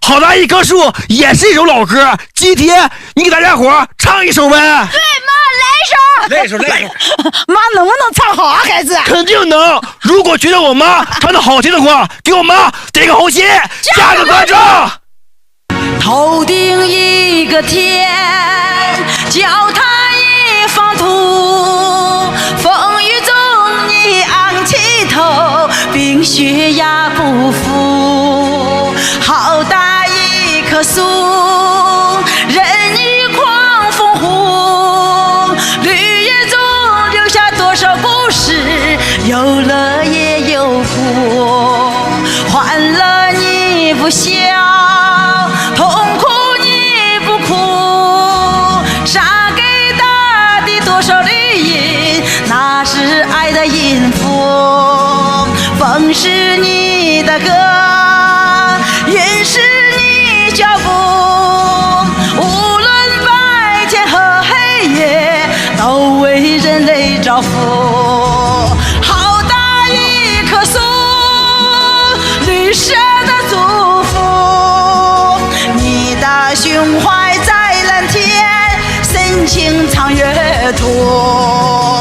好大一棵树也是一首老歌。今天你给大家伙唱一首呗。对，妈，来一首。妈能不能唱好啊，孩子？肯定能。如果觉得我妈唱的好听的话，给我妈点个红心，加个关注。头顶一个天，脚踏一方土，风雨中你昂起头，冰雪压不服。好大一棵树，任你狂风呼，绿叶中留下多少故事，有乐也有苦，欢乐你不笑，痛苦你不哭，杀给大地多少绿荫，那是爱的音符。风是你的歌，云是你脚步，无论白天和黑夜，都为人类造福。好大一棵树，绿色的祝福，你的胸怀在蓝天，深情藏月图。